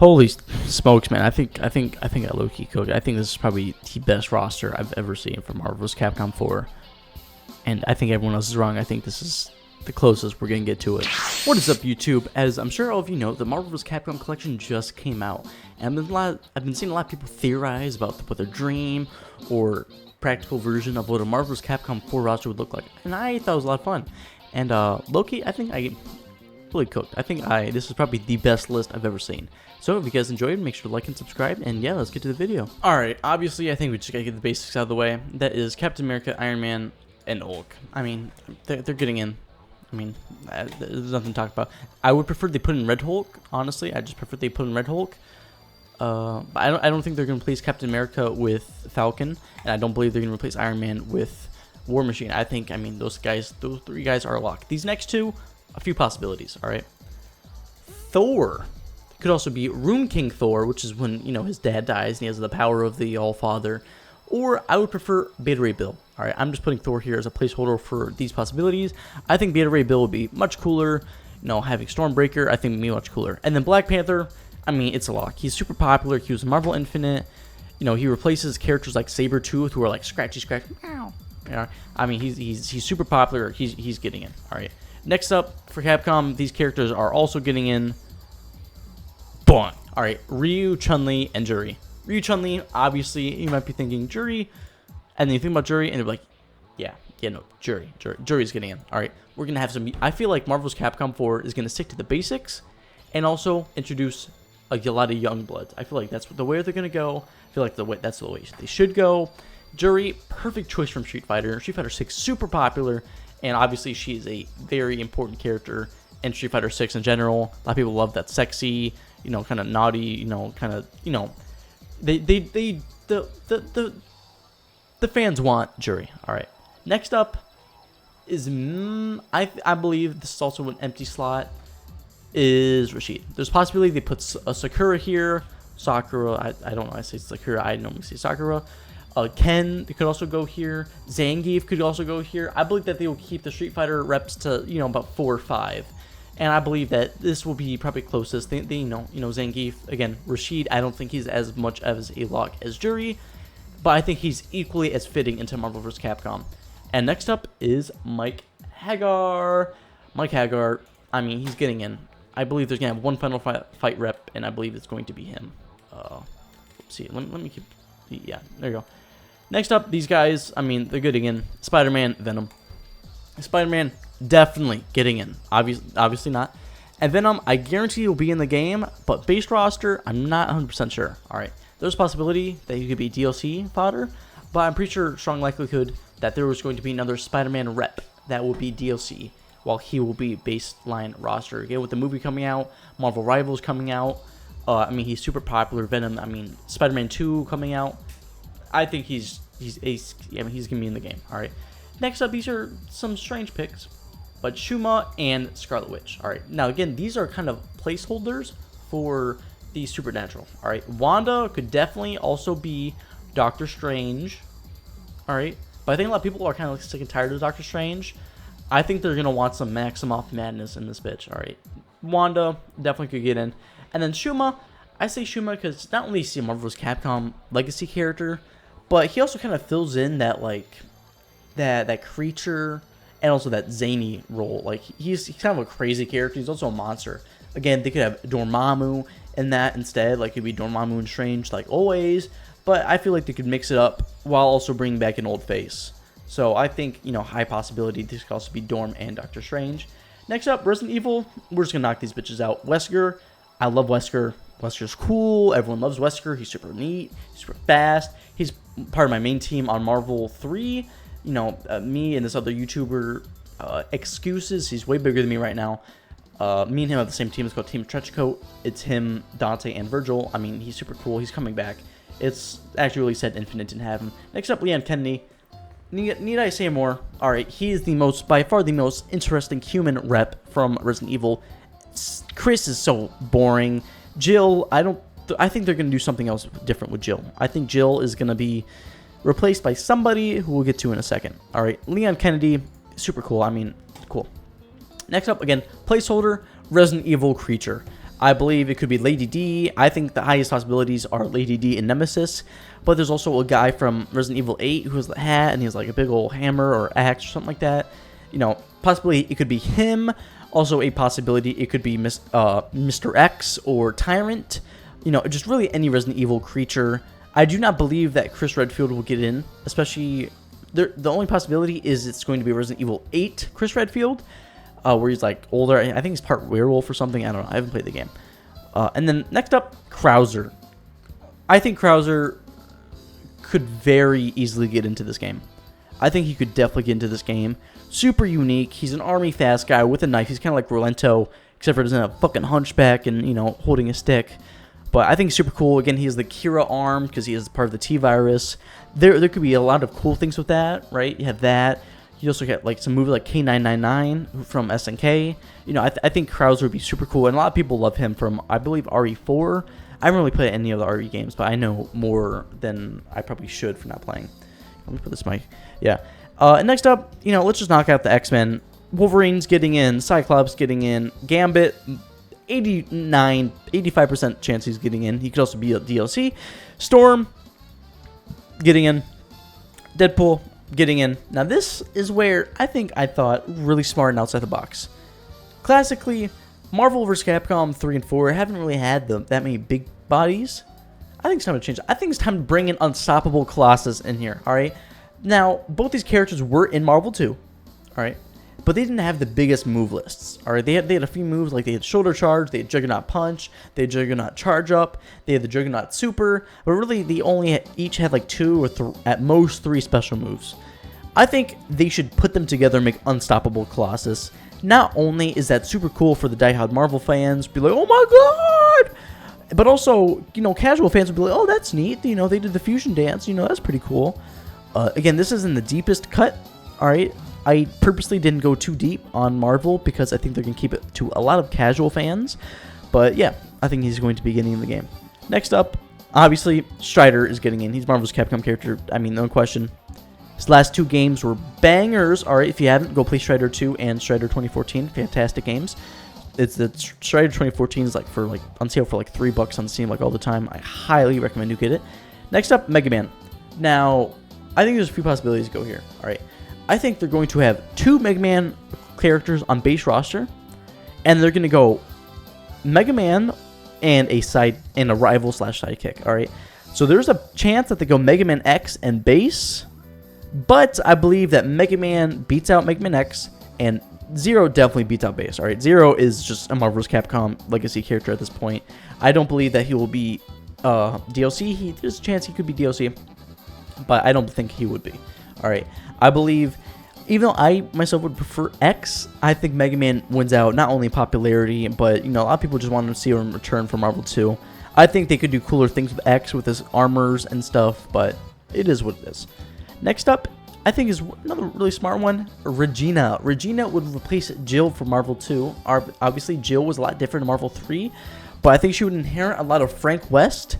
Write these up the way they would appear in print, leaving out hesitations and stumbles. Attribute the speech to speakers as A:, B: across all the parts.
A: Holy smokes, man! I think I low-key cooked. I think this is probably the best roster I've ever seen from Marvel vs. Capcom 4, and I think everyone else is wrong. I think this is the closest we're gonna get to it. What is up, YouTube? As I'm sure all of you know, the Marvel vs. Capcom collection just came out, and I've been seeing a lot of people theorize about what their dream or practical version of what a Marvel vs. Capcom 4 roster would look like, and I thought it was a lot of fun. And low-key, I think I really cooked. I think this is probably the best list I've ever seen. So if you guys enjoyed, make sure to like and subscribe, and yeah, let's get to the video. Alright, obviously I think we just gotta get the basics out of the way. That is Captain America, Iron Man, and Hulk. I mean, they're getting in. I mean, there's nothing to talk about. I would prefer they put in Red Hulk, honestly. I just prefer they put in Red Hulk. But I don't think they're gonna replace Captain America with Falcon, and I don't believe they're gonna replace Iron Man with War Machine. I mean, those three guys are locked. These next two, a few possibilities, alright? Thor could also be Room King Thor, which is when, you know, his dad dies and he has the power of the All-Father. Or I would prefer Beta Ray Bill. Alright, I'm just putting Thor here as a placeholder for these possibilities. I think Beta Ray Bill would be much cooler. You know, having Stormbreaker, I think would be much cooler. And then Black Panther, I mean, it's a lock. He's super popular. He was Marvel Infinite. You know, he replaces characters like Sabretooth, who are like scratchy, scratch, meow. You know, I mean, he's super popular. He's getting in. Alright. Next up, for Capcom, these characters are also getting in. Boom. Alright, Ryu, Chun-Li, and Juri. Ryu, Chun-Li, obviously, you might be thinking Juri, and then you think about Juri, and you're like, yeah, no, Juri's getting in. Alright, we're going to have some, I feel like Marvel's Capcom 4 is going to stick to the basics, and also introduce a lot of young blood. I feel like that's the way they're going to go. I feel like that's the way they should go. Juri, perfect choice from Street Fighter. Street Fighter 6, super popular, and obviously she is a very important character in Street Fighter 6 in general. A lot of people love that sexy, you know, kind of naughty, you know, kind of, you know, the fans want Juri. All right. Next up is I believe this is also an empty slot, is Rashid. There's a possibility they put a Sakura here. Sakura, I don't know. I say Sakura. I normally say Sakura. Ken could also go here. Zangief could also go here. I believe that they will keep the Street Fighter reps to, you know, about 4 or 5. And I believe that this will be probably closest. They you know, Zangief, again, Rashid, I don't think he's as much as a lock as Juri, but I think he's equally as fitting into Marvel vs. Capcom. And next up is Mike Hagar. Mike Hagar, I mean, he's getting in. I believe there's going to have one final fight rep, and I believe it's going to be him. Let's see, let me keep, yeah, there you go. Next up, these guys, I mean, they're getting in. Spider-Man, Venom. Spider-Man, definitely getting in. Obviously not. And Venom, I guarantee will be in the game, but base roster, I'm not 100% sure. Alright, there's a possibility that he could be DLC fodder, but I'm pretty sure, strong likelihood, that there was going to be another Spider-Man rep that will be DLC, while he will be baseline roster. Again, with the movie coming out, Marvel Rivals coming out, I mean, he's super popular. Venom, I mean, Spider-Man 2 coming out. I think he's gonna be in the game. All right. Next up, these are some strange picks, but Shuma and Scarlet Witch. All right. Now again, these are kind of placeholders for the Supernatural. All right. Wanda could definitely also be Doctor Strange. All right. But I think a lot of people are kind of like sick and tired of Doctor Strange. I think they're gonna want some Maximoff madness in this bitch. All right. Wanda definitely could get in, and then Shuma. I say Shuma because not only is he a Marvel vs. Capcom legacy character, but he also kind of fills in that, like, that creature and also that zany role. Like, he's kind of a crazy character. He's also a monster. Again, they could have Dormammu in that instead. Like, it could be Dormammu and Strange, like always. But I feel like they could mix it up while also bringing back an old face. So I think, you know, high possibility this could also be Dorm and Doctor Strange. Next up, Resident Evil. We're just going to knock these bitches out. Wesker. I love Wesker. Wesker's cool. Everyone loves Wesker. He's super neat. He's super fast. He's part of my main team on Marvel 3. You know, me and this other YouTuber, Excuses. He's way bigger than me right now. Me and him have the same team. It's called Team Trenchcoat. It's him, Dante, and Virgil. I mean, he's super cool. He's coming back. It's actually really sad Infinite didn't have him. Next up, Leon Kennedy. Need I say more? Alright, he is by far the most interesting human rep from Resident Evil. Chris is so boring. Jill, I think they're going to do something else different with Jill. I think Jill is going to be replaced by somebody who we'll get to in a second. All right, Leon Kennedy, super cool. I mean, cool. Next up, again, placeholder, Resident Evil creature. I believe it could be Lady D. I think the highest possibilities are Lady D and Nemesis. But there's also a guy from Resident Evil 8 who has the hat and he has like a big old hammer or axe or something like that. You know, possibly it could be him. Also a possibility it could be Mr. X or Tyrant. You know, just really any Resident Evil creature. I do not believe that Chris Redfield will get in, especially the only possibility is it's going to be Resident Evil 8 Chris Redfield, where he's like older. I think he's part werewolf or something. I don't know. I haven't played the game. And then next up, Krauser. I think Krauser could very easily get into this game. I think he could definitely get into this game. Super unique. He's an army fast guy with a knife. He's kind of like Rolento, except for he doesn't have a fucking hunchback and, you know, holding a stick. But I think he's super cool. Again, he has the Kira arm because he is part of the T-Virus. There could be a lot of cool things with that, right? You have that. You also get like some movies like K999 from SNK. You know, I think Krauser would be super cool. And a lot of people love him from, I believe, RE4. I haven't really played any of the RE games, but I know more than I probably should for not playing. Let me put this mic. Yeah. And next up, you know, let's just knock out the X-Men. Wolverine's getting in. Cyclops getting in. Gambit, 85% chance he's getting in. He could also be a DLC. Storm, getting in. Deadpool, getting in. Now, this is where I thought really smart and outside the box. Classically, Marvel vs. Capcom 3 and 4 haven't really had that many big bodies. I think it's time to change. I think it's time to bring in Unstoppable Colossus in here, alright? Now, both these characters were in Marvel 2, alright? But they didn't have the biggest move lists, alright? They had a few moves, like they had Shoulder Charge, they had Juggernaut Punch, they had Juggernaut Charge Up, they had the Juggernaut Super, but really they each had like 2 or at most 3 special moves. I think they should put them together and make Unstoppable Colossus. Not only is that super cool for the diehard Marvel fans, be like, oh my god! But also, you know, casual fans would be like, oh, that's neat. You know, they did the fusion dance. You know, that's pretty cool. Again, this is in the deepest cut. All right. I purposely didn't go too deep on Marvel because I think they're going to keep it to a lot of casual fans. But yeah, I think he's going to be getting in the game. Next up, obviously, Strider is getting in. He's Marvel's Capcom character. I mean, no question. His last 2 games were bangers. All right, if you haven't, go play Strider 2 and Strider 2014. Fantastic games. It's the Strider 2014 is like on sale for like $3 on Steam like all the time. I highly recommend you get it. Next up, Mega Man. Now, I think there's a few possibilities to go here. All right, I think they're going to have 2 Mega Man characters on base roster, and they're going to go Mega Man and a rival / sidekick. All right, so there's a chance that they go Mega Man X and base, but I believe that Mega Man beats out Mega Man X and Zero definitely beats out base. All right, Zero is just a Marvel vs. Capcom legacy character at this point. I don't believe that he will be DLC. There's a chance he could be DLC, but I don't think he would be. All right, I believe, even though I myself would prefer X, I think Mega Man wins out not only popularity, but you know, a lot of people just want to see him return from Marvel 2. I think they could do cooler things with X with his armors and stuff, but it is what it is. Next up, I think is another really smart one, Regina. Regina would replace Jill for Marvel 2. Obviously, Jill was a lot different in Marvel 3, but I think she would inherit a lot of Frank West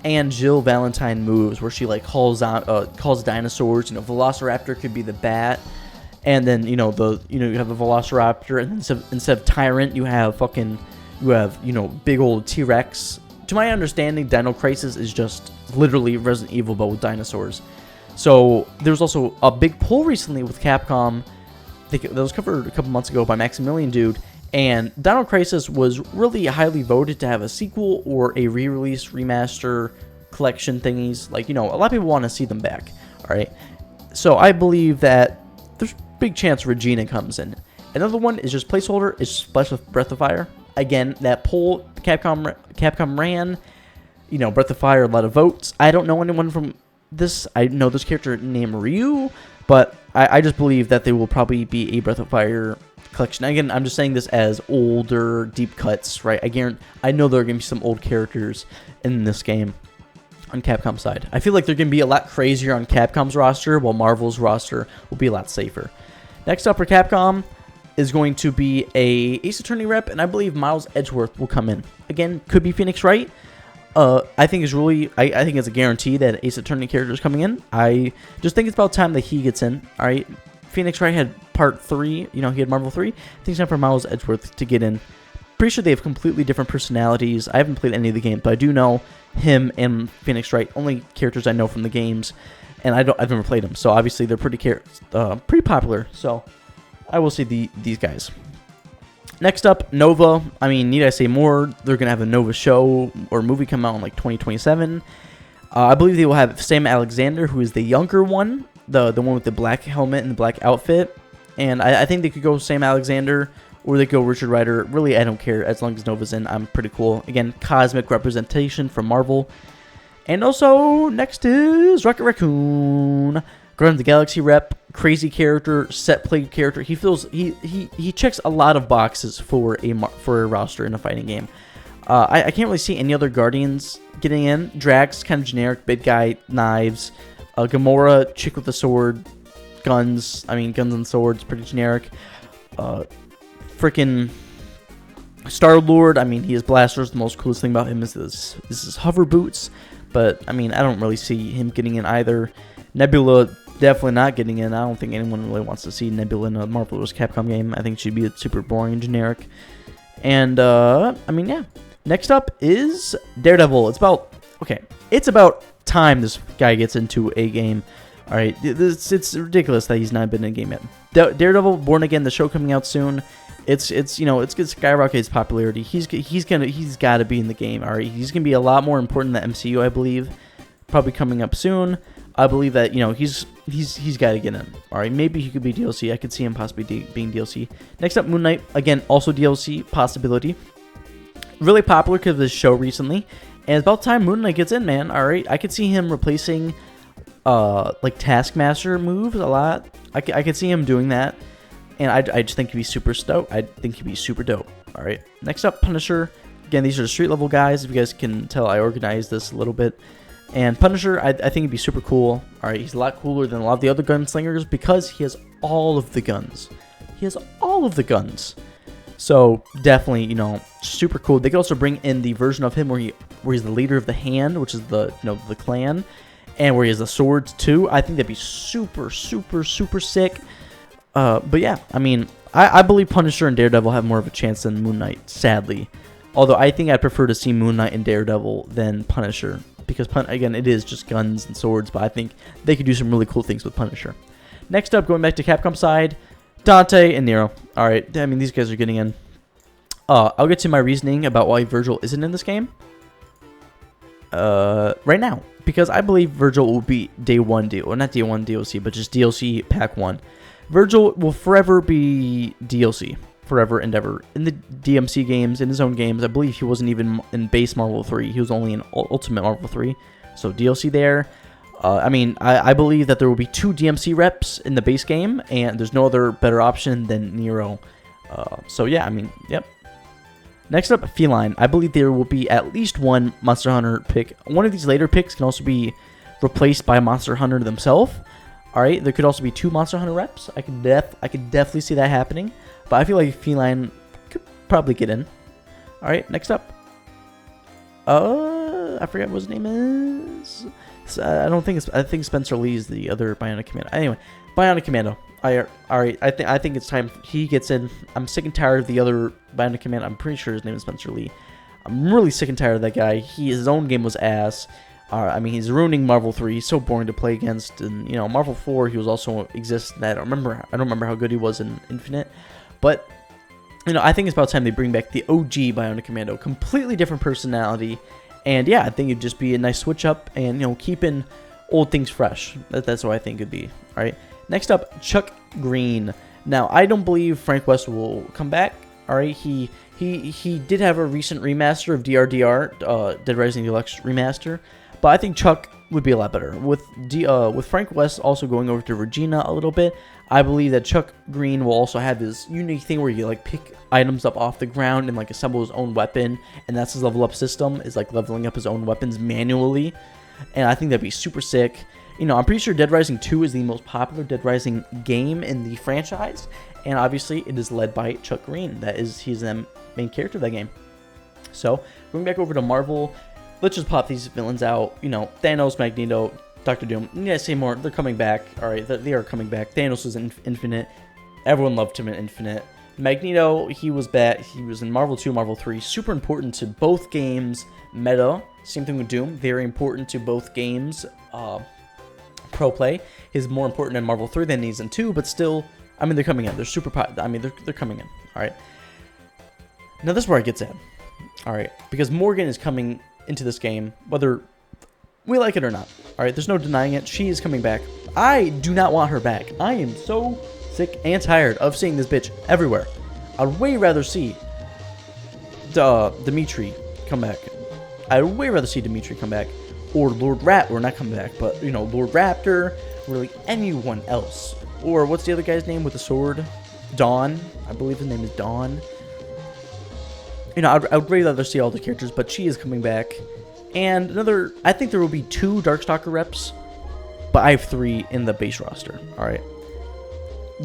A: and Jill Valentine moves, where she like calls dinosaurs. You know, Velociraptor could be the bat, and then you have the Velociraptor, and then instead of Tyrant, you have big old T-Rex. To my understanding, Dino Crisis is just literally Resident Evil but with dinosaurs. So there's also a big poll recently with Capcom that was covered a couple months ago by Maximilian Dude, and Dino Crisis was really highly voted to have a sequel or a re-release, remaster, collection thingies. Like, you know, a lot of people want to see them back, all right? So I believe that there's a big chance Regina comes in. Another one is just placeholder, is Splash of Breath of Fire. Again, that poll Capcom ran, you know, Breath of Fire, a lot of votes. I don't know anyone from this. I know this character named Ryu, but I just believe that they will probably be a Breath of Fire collection. Again, I'm just saying this as older deep cuts, right? I know there are going to be some old characters in this game on Capcom's side. I feel like they're going to be a lot crazier on Capcom's roster, while Marvel's roster will be a lot safer. Next up for Capcom is going to be a Ace Attorney rep, and I believe Miles Edgeworth will come in. Again, could be Phoenix Wright. I think it's a guarantee that Ace Attorney character is coming in. I just think it's about time that he gets in. All right, Phoenix Wright had Part 3. You know, he had Marvel 3. I think it's time for Miles Edgeworth to get in. pretty sure they have completely different personalities. I haven't played any of the games, but I do know him and Phoenix Wright, only characters I know from the games, and I've never played them, so obviously they're pretty popular. So I will see these guys. Next up, Nova. I mean, need I say more? They're gonna have a Nova show or movie come out in like 2027. I believe they will have Sam Alexander, who is the younger one, the one with the black helmet and the black outfit. And I think they could go Sam Alexander, or they could go Richard Rider. Really, I don't care. As long as Nova's in, I'm pretty cool. Again, cosmic representation from Marvel. And also, next is Rocket Raccoon. Guardians of the Galaxy rep, crazy character, set play character. He checks a lot of boxes for a roster in a fighting game. I can't really see any other Guardians getting in. Drax, kind of generic, big guy, knives. Gamora, chick with a sword, guns. I mean, guns and swords, pretty generic. Freaking Star-Lord, I mean, he has blasters. The most coolest thing about him is his hover boots. But, I mean, I don't really see him getting in either. Nebula, definitely not getting in. I don't think anyone really wants to see Nebula in a Marvel vs. Capcom game. I think she'd be super boring and generic. And, I mean, yeah. Next up is Daredevil. It's about time this guy gets into a game. All right, it's ridiculous that he's not been in a game yet. Daredevil, Born Again, the show coming out soon. It's good skyrocket his popularity. He's got to be in the game. All right, he's gonna be a lot more important than MCU, I believe. Probably coming up soon. I believe that he's got to get in. All right, maybe he could be DLC. I could see him possibly being DLC. Next up, Moon Knight, again, also DLC possibility. Really popular because of this show recently, and it's about time Moon Knight gets in, man. All right, I could see him replacing like Taskmaster moves a lot. I could see him doing that, and I just think he'd be super stoked. I think he'd be super dope. All right, next up, Punisher. Again, these are the street level guys. If you guys can tell, I organized this a little bit. And Punisher, I think he'd be super cool. All right, he's a lot cooler than a lot of the other gunslingers because he has all of the guns. He has all of the guns. So definitely, super cool. They could also bring in the version of him where he's the leader of the Hand, which is the clan, and where he has the swords too. I think that'd be super, super, super sick. But yeah, I mean, I believe Punisher and Daredevil have more of a chance than Moon Knight, sadly. Although I think I'd prefer to see Moon Knight and Daredevil than Punisher. Because, again, it is just guns and swords, but I think they could do some really cool things with Punisher. Next up, going back to Capcom side, Dante and Nero. All right, I mean, these guys are getting in. I'll get to my reasoning about why Virgil isn't in this game right now. Because I believe Virgil will be day one deal, or not day one DLC, but just DLC Pack 1. Virgil will forever be DLC. Forever and ever. In the DMC games, in his own games, I believe he wasn't even in base Marvel 3. He was only in Ultimate Marvel 3. So DLC there. I mean, I believe that there will be 2 DMC reps in the base game, and there's no other better option than Nero. So yeah, I mean, yep. Next up, Feline. I believe there will be at least one Monster Hunter pick. One of these later picks can also be replaced by Monster Hunter themselves. Alright, there could also be 2 Monster Hunter reps. I could definitely see that happening. But I feel like Feline could probably get in. Alright, next up. I forget what his name is. I think Spencer Lee is the other Bionic Commando. Anyway, Bionic Commando. Alright, I think it's time he gets in. I'm sick and tired of the other Bionic Commando. I'm pretty sure his name is Spencer Lee. I'm really sick and tired of that guy. His own game was ass. I mean, he's ruining Marvel 3. He's so boring to play against. And, Marvel 4, he was also exists. I don't remember how good he was in Infinite. But, I think it's about time they bring back the OG Bionic Commando. Completely different personality. And, yeah, I think it'd just be a nice switch up and, keeping old things fresh. That's what I think it'd be. All right. Next up, Chuck Green. Now, I don't believe Frank West will come back. All right. He did have a recent remaster of DRDR, Dead Rising Deluxe Remaster. But I think Chuck would be a lot better. With Frank West also going over to Regina a little bit, I believe that Chuck Green will also have this unique thing where you pick items up off the ground and assemble his own weapon, and that's his level up system, is leveling up his own weapons manually. And I think that'd be super sick. I'm pretty sure Dead Rising 2 is the most popular Dead Rising game in the franchise, and obviously it is led by Chuck Green. He's the main character of that game. So going back over to Marvel, let's just pop these villains out. Thanos, Magneto, Doctor Doom. Yeah, say more. They're coming back. All right, they are coming back. Thanos is in Infinite. Everyone loved him in Infinite. Magneto, he was back. He was in Marvel 2, Marvel 3. Super important to both games. Meta, same thing with Doom. Very important to both games. Pro play. He's more important in Marvel 3 than he's in 2, but still, I mean, they're coming in. They're they're coming in. All right. Now this is where it gets in. All right, because Morgan is coming into this game, whether we like it or not. All right, there's no denying it. She is coming back. I do not want her back. I am so sick and tired of seeing this bitch everywhere. I'd way rather see Dimitri come back. I'd way rather see Dimitri come back, or Lord Rat, or not come back, but you know, Lord Raptor, really anyone else. Or what's the other guy's name with the sword? Dawn. I believe his name is Dawn. You know, I would really rather see all the characters, but she is coming back. And another, I think there will be 2 Darkstalker reps, but I have 3 in the base roster. All right.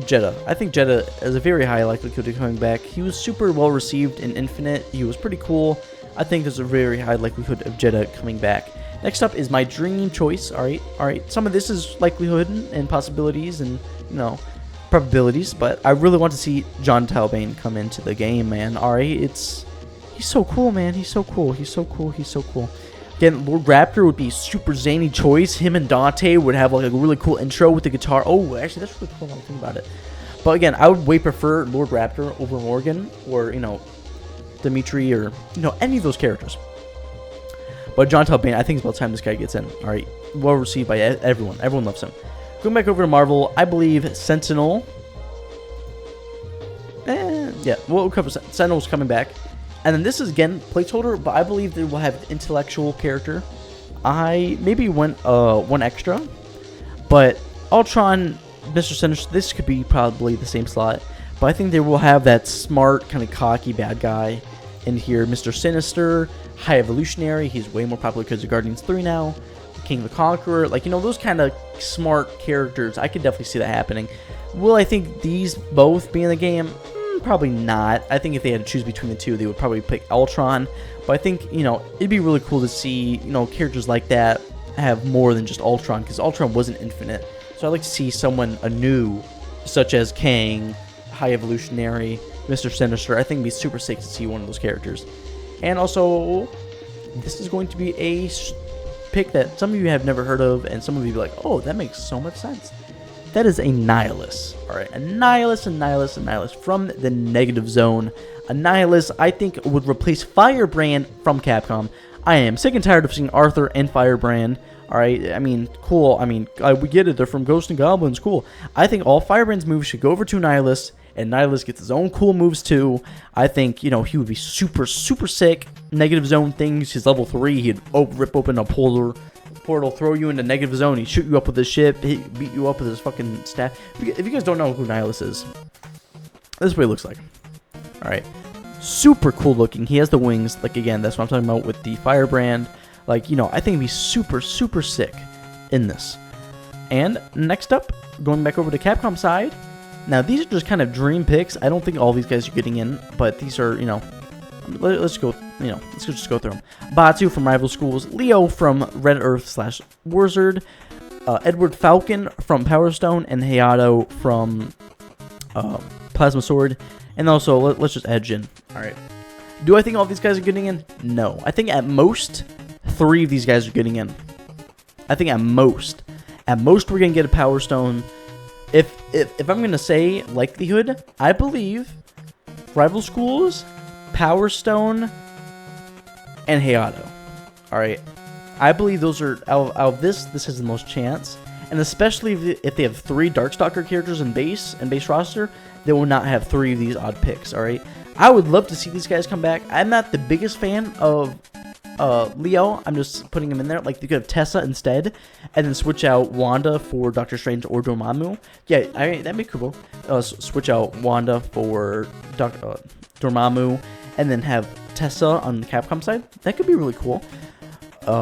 A: Jeddah. I think Jeddah has a very high likelihood of coming back. He was super well received in Infinite. He was pretty cool. I think there's a very high likelihood of Jeddah coming back. Next up is my dream choice. All right. Some of this is likelihood and possibilities and, you know, probabilities, but I really want to see John Talbane come into the game, man. All right. He's so cool, man. He's so cool. Again, Lord Raptor would be a super zany choice. Him and Dante would have like a really cool intro with the guitar. Oh, actually, that's really cool now I think about it. But again, I would way prefer Lord Raptor over Morgan or, you know, Dimitri or, you know, any of those characters. But John Talbane, I think it's about time this guy gets in. All right, well received by everyone. Everyone loves him. Going back over to Marvel, I believe Sentinel. Yeah, we'll cover Sentinel's coming back. And then this is, again, placeholder, but I believe they will have intellectual character. I maybe went one extra, but Ultron, Mr. Sinister, this could be probably the same slot. But I think they will have that smart, kind of cocky bad guy in here. Mr. Sinister, High Evolutionary, he's way more popular because of Guardians 3 now. King the Conqueror, like, you know, those kind of smart characters, I could definitely see that happening. Will I think these both be in the game? Probably not. I think if they had to choose between the 2, they would probably pick Ultron. But I think, you know, it'd be really cool to see, you know, characters like that have more than just Ultron, because Ultron wasn't infinite. So I'd like to see someone anew, such as Kang, High Evolutionary, Mr. Sinister. I think it'd be super sick to see one of those characters. And also, this is going to be a pick that some of you have never heard of, and some of you be like, oh, that makes so much sense. That is a Nihilus. Alright, a Nihilus from the Negative Zone. A Nihilus, I think, would replace Firebrand from Capcom. I am sick and tired of seeing Arthur and Firebrand. Alright, I mean, cool. I mean, we get it. They're from Ghosts and Goblins. Cool. I think all Firebrand's moves should go over to Nihilus, and Nihilus gets his own cool moves too. I think, you know, he would be super, super sick. Negative Zone things. He's level 3. He'd rip open a portal, throw you into Negative Zone, he'd shoot you up with his ship, he'd beat you up with his fucking staff. If you guys don't know who Nihilus is, this is what he looks like. Alright. Super cool looking. He has the wings. Like, again, that's what I'm talking about with the Firebrand. Like, you know, I think he'd be super, super sick in this. And next up, going back over to Capcom side. Now, these are just kind of dream picks. I don't think all these guys are getting in, but these are, you know, let's go, you know, let's just go through them. Batu from Rival Schools, Leo from Red Earth / Warzard, Edward Falcon from Power Stone, and Hayato from Plasma Sword. And also, let's just add Jin. Alright. Do I think all these guys are getting in? No. I think at most, 3 of these guys are getting in. I think at most we're going to get a Power Stone. If I'm going to say likelihood, I believe Rival Schools, Power Stone, and Hayato. Alright. I believe those are, out of this has the most chance. And especially if they have 3 Darkstalker characters in base roster, they will not have 3 of these odd picks, alright? I would love to see these guys come back. I'm not the biggest fan of Leo. I'm just putting him in there. Like, they could have Tessa instead, and then switch out Wanda for Doctor Strange or Dormammu. Yeah, that'd be cool. Switch out Wanda for Dormammu, and then have Tessa on the Capcom side. That could be really cool.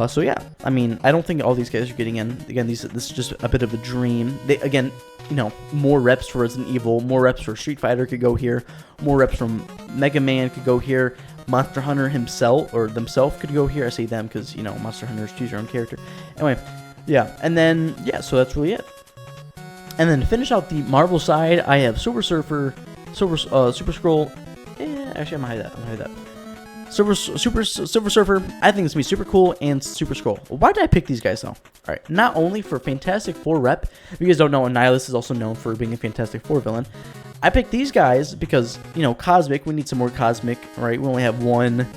A: So yeah, I mean, I don't think all these guys are getting in. Again, this is just a bit of a dream. Again, you know, more reps for Resident Evil, more reps for Street Fighter could go here, more reps from Mega Man could go here, Monster Hunter himself, or themselves could go here. I say them because, you know, Monster Hunters choose your own character. Anyway, yeah, and then, yeah, so that's really it. And then to finish out the Marvel side, I have Silver Surfer, Super Scroll. Actually, I'm gonna hide that. Silver Surfer. I think it's gonna be super cool, and Super Scroll. Why did I pick these guys though? All right, not only for Fantastic Four rep. If you guys don't know, Annihilus is also known for being a Fantastic Four villain. I picked these guys because, you know, Cosmic. We need some more Cosmic, right? We only have 1,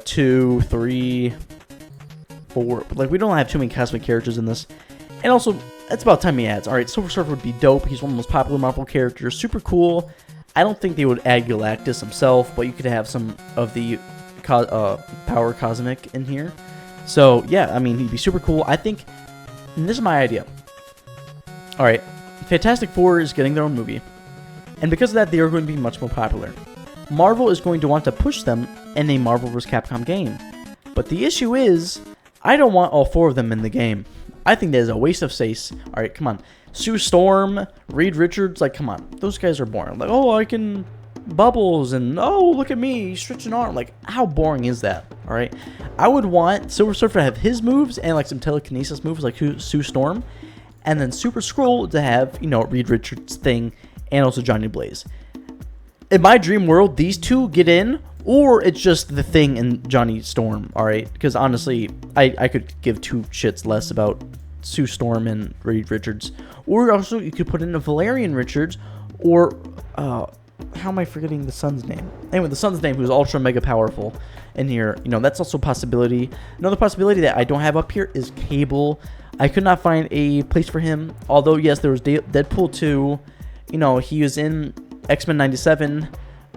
A: 2, 3, 4. But like, we don't have too many Cosmic characters in this. And also, it's about time he adds. All right, Silver Surfer would be dope. He's one of the most popular Marvel characters. Super cool. I don't think they would add Galactus himself, but you could have some of the Power Cosmic in here. So yeah, I mean, he'd be super cool. I think, and this is my idea. All right, Fantastic Four is getting their own movie. And because of that, they are going to be much more popular. Marvel is going to want to push them in a Marvel vs. Capcom game. But the issue is, I don't want all 4 of them in the game. I think that is a waste of space. Alright, come on. Sue Storm, Reed Richards, like, come on. Those guys are boring. Like, oh, I can bubbles, and oh, look at me, stretch an arm. Like, how boring is that? Alright? I would want Silver Surfer to have his moves and, like, some telekinesis moves, like Sue Storm. And then Super Scroll to have, you know, Reed Richards' thing, and also Johnny Blaze. In my dream world, these 2 get in, or it's just the Thing and Johnny Storm, alright? Because honestly, I could give 2 shits less about Sue Storm and Reed Richards. Or also, you could put in a Valerian Richards, or, how am I forgetting the son's name? Anyway, the son's name, who's ultra mega powerful in here. You know, that's also a possibility. Another possibility that I don't have up here is Cable. I could not find a place for him, although, yes, there was Deadpool 2. You know, he was in X-Men 97.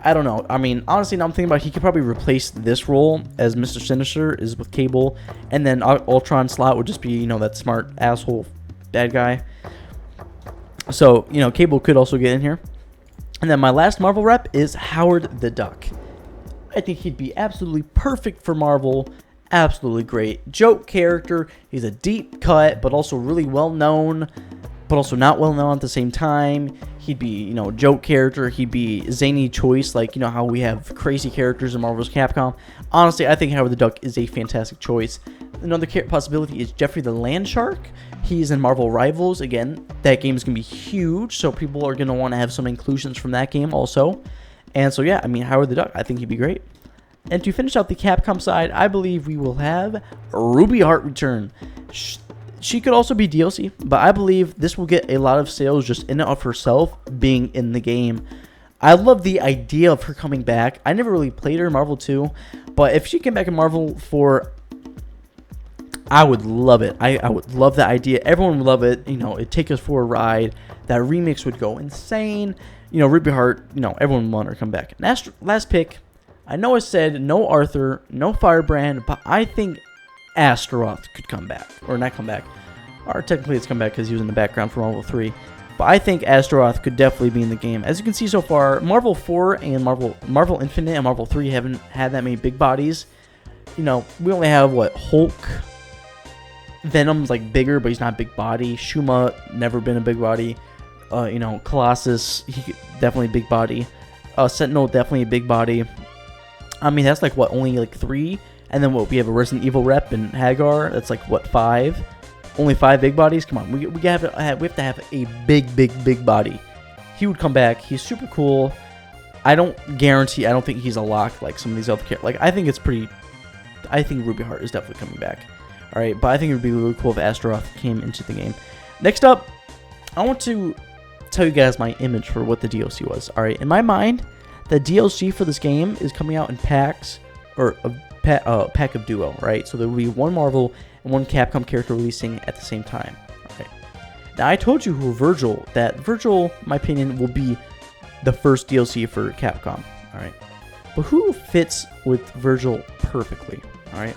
A: I don't know. I mean, honestly, now I'm thinking about it, he could probably replace this role as Mr. Sinister is with Cable. And then Ultron Slot would just be, you know, that smart asshole bad guy. So, you know, Cable could also get in here. And then my last Marvel rep is Howard the Duck. I think he'd be absolutely perfect for Marvel. Absolutely great. Joke character. He's a deep cut, but also really well known, but also not well known at the same time. He'd be, you know, joke character. He'd be zany choice, like, you know, how we have crazy characters in Marvel's Capcom. Honestly, I think Howard the Duck is a fantastic choice. Another possibility is Jeffrey the Land Shark. He's in Marvel Rivals. Again, that game is going to be huge, so people are going to want to have some inclusions from that game also. And so, yeah, I mean, Howard the Duck, I think he'd be great. And to finish out the Capcom side, I believe we will have Ruby Heart return. She could also be DLC, but I believe this will get a lot of sales just in and of herself being in the game. I love the idea of her coming back. I never really played her in Marvel 2, but if she came back in Marvel 4, I would love it. I would love the idea. Everyone would love it. You know, it'd take us for a ride. That remix would go insane. You know, Ruby Heart, you know, everyone would want her to come back. Last pick. I know I said no Arthur, no Firebrand, but I think Astaroth could come back. Or not come back. Or technically it's come back because he was in the background for Marvel 3. But I think Astaroth could definitely be in the game. As you can see so far, Marvel 4 and Marvel Infinite and Marvel 3 haven't had that many big bodies. You know, we only have, what, Hulk. Venom's, like, bigger, but he's not a big body. Shuma, never been a big body. You know, Colossus, definitely a big body. Sentinel, definitely a big body. I mean, that's like, what, only like 3? And then what, we have a Resident Evil rep and Hagar. That's like, what, 5? Only 5 big bodies? Come on, we have to have a big body. He would come back. He's super cool. I don't think he's a lock like some of these other characters. Like, I think Ruby Heart is definitely coming back. Alright, but I think it would be really cool if Astaroth came into the game. Next up, I want to tell you guys my image for what the DLC was. Alright, in my mind, the DLC for this game is coming out in packs, or a pack of duo, right? So there will be one Marvel and one Capcom character releasing at the same time. Alright. Now, I told you that Virgil, in my opinion, will be the first DLC for Capcom. Alright. But who fits with Virgil perfectly? Alright.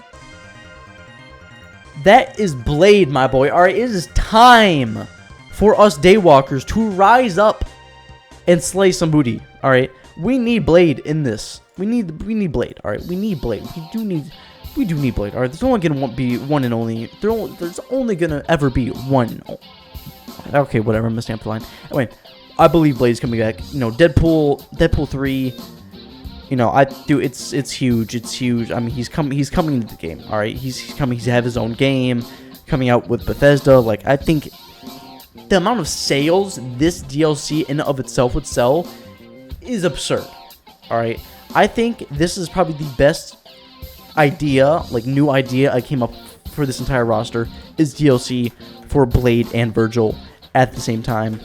A: That is Blade, my boy. Alright, it is time for us Daywalkers to rise up and slay some booty. Alright, we need Blade in this. We need Blade. Alright, we need Blade. We do need Blade. Alright, there's only gonna be one and only. There's only gonna ever be one. Okay, whatever. I'm gonna stamp the line. Anyway, I believe Blade's coming back. You know, Deadpool 3. You know, it's huge. It's huge. I mean, he's coming into the game. All right, he's coming. He's have his own game coming out with Bethesda. Like, I think the amount of sales this DLC in and of itself would sell is absurd. All right, I think this is probably the best idea, like new idea I came up for this entire roster, is DLC for Blade and Virgil at the same time.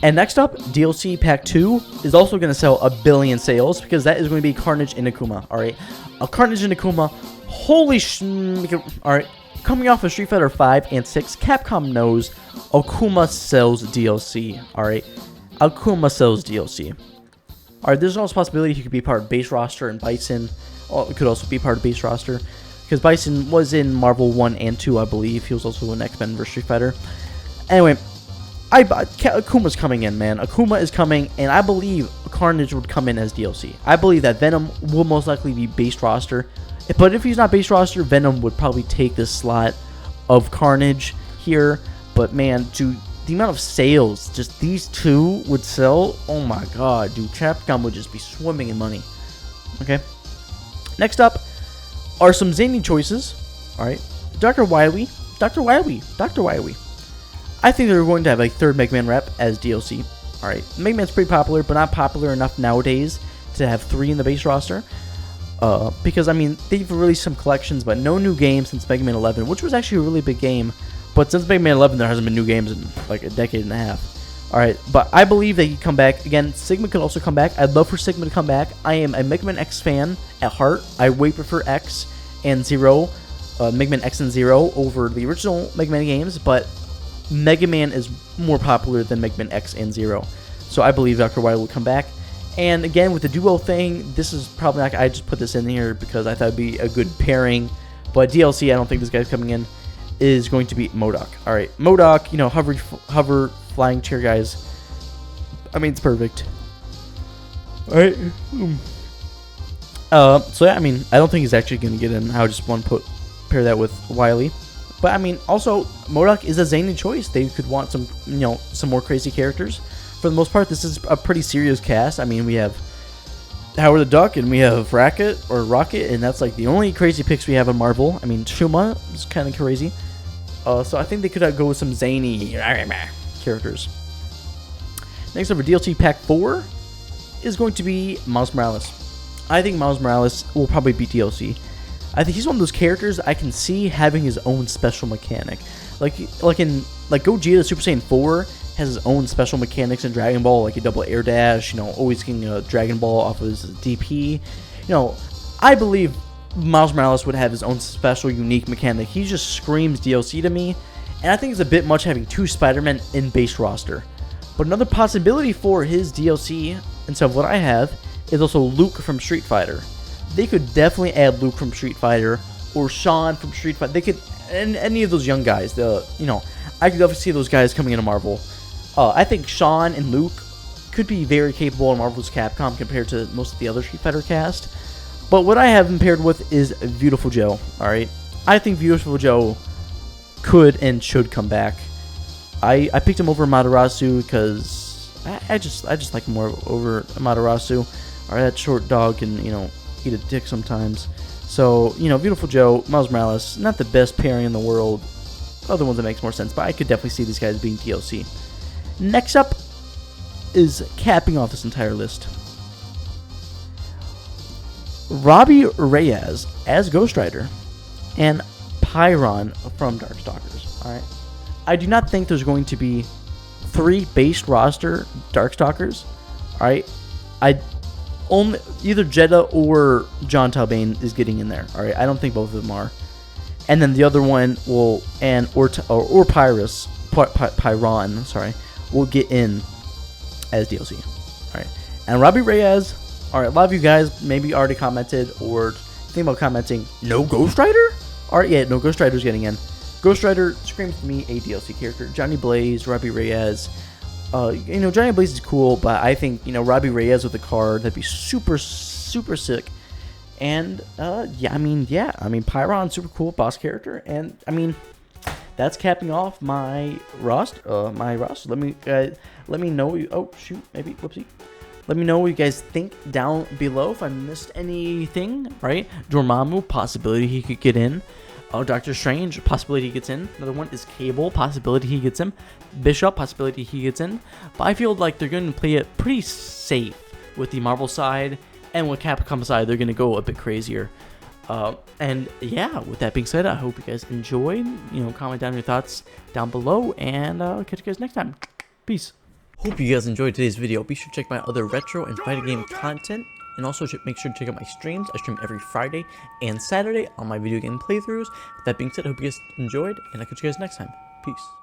A: And next up, DLC Pack 2 is also going to sell 1 billion sales, because that is going to be Carnage and Akuma. All right, a Carnage and Akuma, holy all right, coming off of Street Fighter 5 and 6, Capcom knows Akuma sells DLC. All right, Akuma sells DLC. All right, there's also a possibility he could be part of base roster, and Bison could also be part of base roster, because Bison was in Marvel 1 and 2, I believe. He was also in X-Men vs. Street Fighter. Anyway, Akuma's coming in, man. Akuma is coming, and I believe Carnage would come in as DLC. I believe that Venom will most likely be base roster, but if he's not base roster, Venom would probably take this slot of Carnage here. But man, dude, the amount of sales just these two would sell, oh my god, dude, Capcom would just be swimming in money. Okay, next up are some zany choices. All right, Dr. Wily. I think they're going to have a third Mega Man rep as DLC. Alright, Mega Man's pretty popular, but not popular enough nowadays to have 3 in the base roster. Because, I mean, they've released some collections, but no new games since Mega Man 11, which was actually a really big game. But since Mega Man 11, there hasn't been new games in like a decade and a half. Alright, but I believe they could come back. Again, Sigma could also come back. I'd love for Sigma to come back. I am a Mega Man X fan at heart. I way prefer X and Zero, Mega Man X and Zero over the original Mega Man games, but Mega Man is more popular than Mega Man X and Zero. So I believe Dr. Wily will come back. And again, with the duo thing, this is probably not, I just put this in here because I thought it'd be a good pairing. But DLC, I don't think this guy's coming in, is going to be MODOK. Alright, MODOK, you know, hover flying chair guys. I mean, it's perfect. Alright. So yeah, I mean, I don't think he's actually going to get in. I would just want to pair that with Wily. But I mean, also, MODOK is a zany choice. They could want some, you know, some more crazy characters. For the most part, this is a pretty serious cast. I mean, we have Howard the Duck and we have Rocket, and that's like the only crazy picks we have in Marvel. I mean, Shuma is kind of crazy. So I think they could go with some zany characters. Next up for DLC Pack 4 is going to be Miles Morales. I think Miles Morales will probably be DLC. I think he's one of those characters I can see having his own special mechanic. Like Gogeta Super Saiyan 4 has his own special mechanics in Dragon Ball, like a double air dash, you know, always getting a Dragon Ball off of his DP. You know, I believe Miles Morales would have his own special, unique mechanic. He just screams DLC to me, and I think it's a bit much having 2 Spider-Men in base roster. But another possibility for his DLC, instead of what I have, is also Luke from Street Fighter. They could definitely add Luke from Street Fighter or Sean from Street Fighter. They could, and any of those young guys. You know, I could definitely see those guys coming into Marvel. I think Sean and Luke could be very capable in Marvel's Capcom compared to most of the other Street Fighter cast. But what I have them paired with is Beautiful Joe. All right, I think Beautiful Joe could and should come back. I picked him over Amaterasu because I just like him more over Amaterasu. Or that short dog can, you know, eat a dick sometimes. So, you know, Beautiful Joe, Miles Morales, not the best pairing in the world. Other ones that makes more sense, but I could definitely see these guys being DLC. Next up is capping off this entire list, Robbie Reyes as Ghost Rider and Pyron from Darkstalkers. Alright, I do not think there's going to be 3 base roster Darkstalkers. Alright, only either Jeddah or John Talbane is getting in there. All right, I don't think both of them are. And then the other one will or Pyron, sorry, will get in as DLC. All right, and Robbie Reyes. All right, a lot of you guys maybe already commented or think about commenting. No Ghost Rider? All right, yeah, no Ghost Rider's getting in. Ghost Rider screams to me a DLC character. Johnny Blaze, Robbie Reyes. You know, Johnny Blaze is cool, but I think, you know, Robbie Reyes with a card, that'd be super, super sick. And, yeah, I mean, Pyron, super cool boss character. And, I mean, that's capping off my roster. Let me know. Oh, shoot, maybe, whoopsie. Let me know what you guys think down below if I missed anything, right? Dormammu, possibility he could get in. Oh, Doctor Strange, possibility he gets in. Another one is Cable, possibility he gets in. Bishop, possibility he gets in. But I feel like they're going to play it pretty safe with the Marvel side, and with Capcom side, they're going to go a bit crazier. And yeah, with that being said, I hope you guys enjoyed. Comment down your thoughts down below, and I'll catch you guys next time. Peace. Hope you guys enjoyed today's video. Be sure to check my other retro and fighting game content, and also make sure to check out my streams. I stream every Friday and Saturday on my video game playthroughs. With that being said, I hope you guys enjoyed, and I'll catch you guys next time. Peace.